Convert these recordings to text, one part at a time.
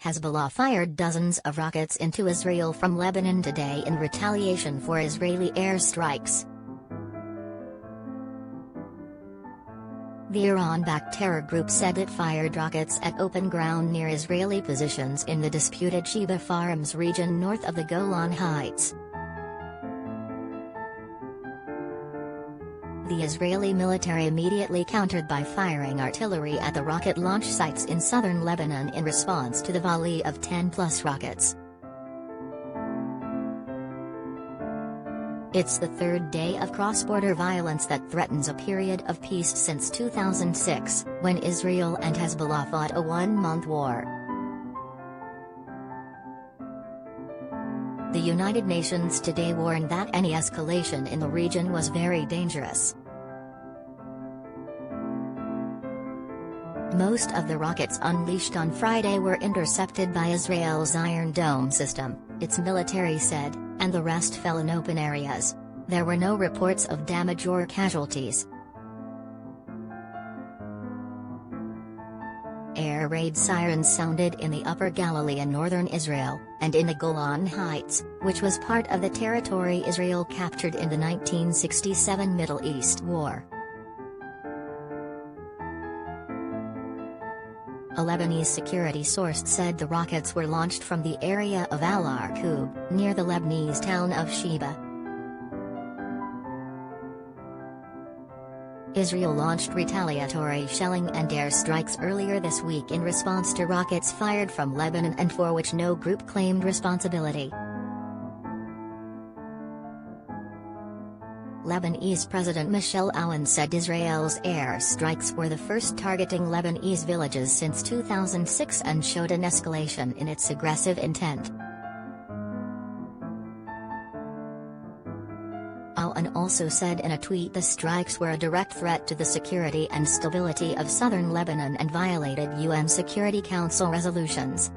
Hezbollah fired dozens of rockets into Israel from Lebanon today in retaliation for Israeli airstrikes. The Iran-backed terror group said it fired rockets at open ground near Israeli positions in the disputed Sheba Farms region north of the Golan Heights. The Israeli military immediately countered by firing artillery at the rocket launch sites in southern Lebanon in response to the volley of 10-plus rockets. It's the third day of cross-border violence that threatens a period of peace since 2006, when Israel and Hezbollah fought a one-month war. The United Nations today warned that any escalation in the region was very dangerous. Most of the rockets unleashed on Friday were intercepted by Israel's Iron Dome system, its military said, and the rest fell in open areas. There were no reports of damage or casualties. Air raid sirens sounded in the Upper Galilee in northern Israel, and in the Golan Heights, which was part of the territory Israel captured in the 1967 Middle East War. A Lebanese security source said the rockets were launched from the area of Al-Arqub, near the Lebanese town of Sheba. Israel launched retaliatory shelling and airstrikes earlier this week in response to rockets fired from Lebanon and for which no group claimed responsibility. Lebanese President Michel Aoun said Israel's airstrikes were the first targeting Lebanese villages since 2006 and showed an escalation in its aggressive intent. Aoun also said in a tweet the strikes were a direct threat to the security and stability of southern Lebanon and violated UN Security Council resolutions.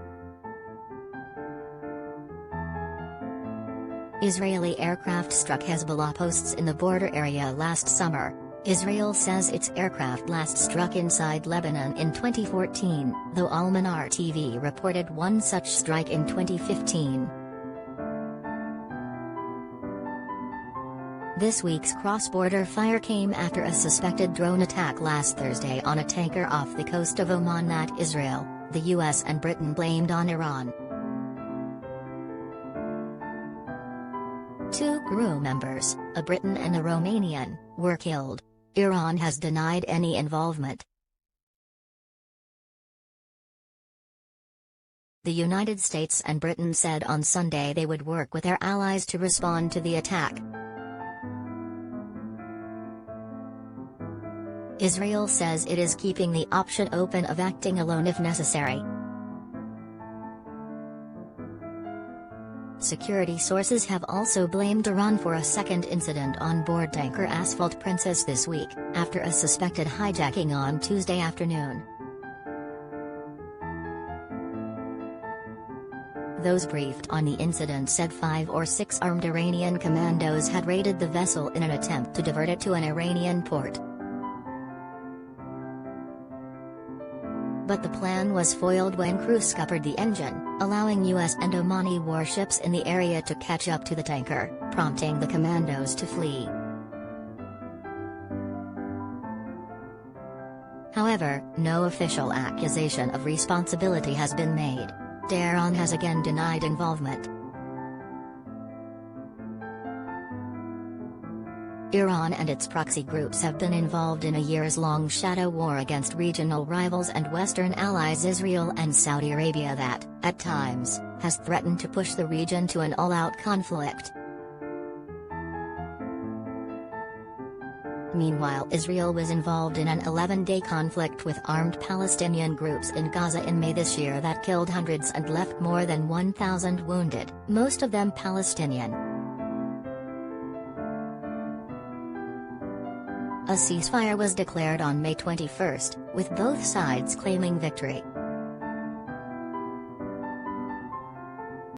Israeli aircraft struck Hezbollah posts in the border area last summer. Israel says its aircraft last struck inside Lebanon in 2014, though Al-Manar TV reported one such strike in 2015. This week's cross-border fire came after a suspected drone attack last Thursday on a tanker off the coast of Oman that Israel, the US and Britain blamed on Iran. 2 crew members, a Briton and a Romanian, were killed. Iran has denied any involvement. The United States and Britain said on Sunday they would work with their allies to respond to the attack. Israel says it is keeping the option open of acting alone if necessary. Security sources have also blamed Iran for a second incident on board tanker Asphalt Princess this week, after a suspected hijacking on Tuesday afternoon. Those briefed on the incident said 5 or 6 armed Iranian commandos had raided the vessel in an attempt to divert it to an Iranian port. But the plan was foiled when crew scuppered the engine, allowing US and Omani warships in the area to catch up to the tanker, prompting the commandos to flee. However, no official accusation of responsibility has been made. Tehran has again denied involvement. Iran and its proxy groups have been involved in a years-long shadow war against regional rivals and Western allies Israel and Saudi Arabia that, at times, has threatened to push the region to an all-out conflict. Meanwhile, Israel was involved in an 11-day conflict with armed Palestinian groups in Gaza in May this year that killed hundreds and left more than 1,000 wounded, most of them Palestinian. A ceasefire was declared on May 21, with both sides claiming victory.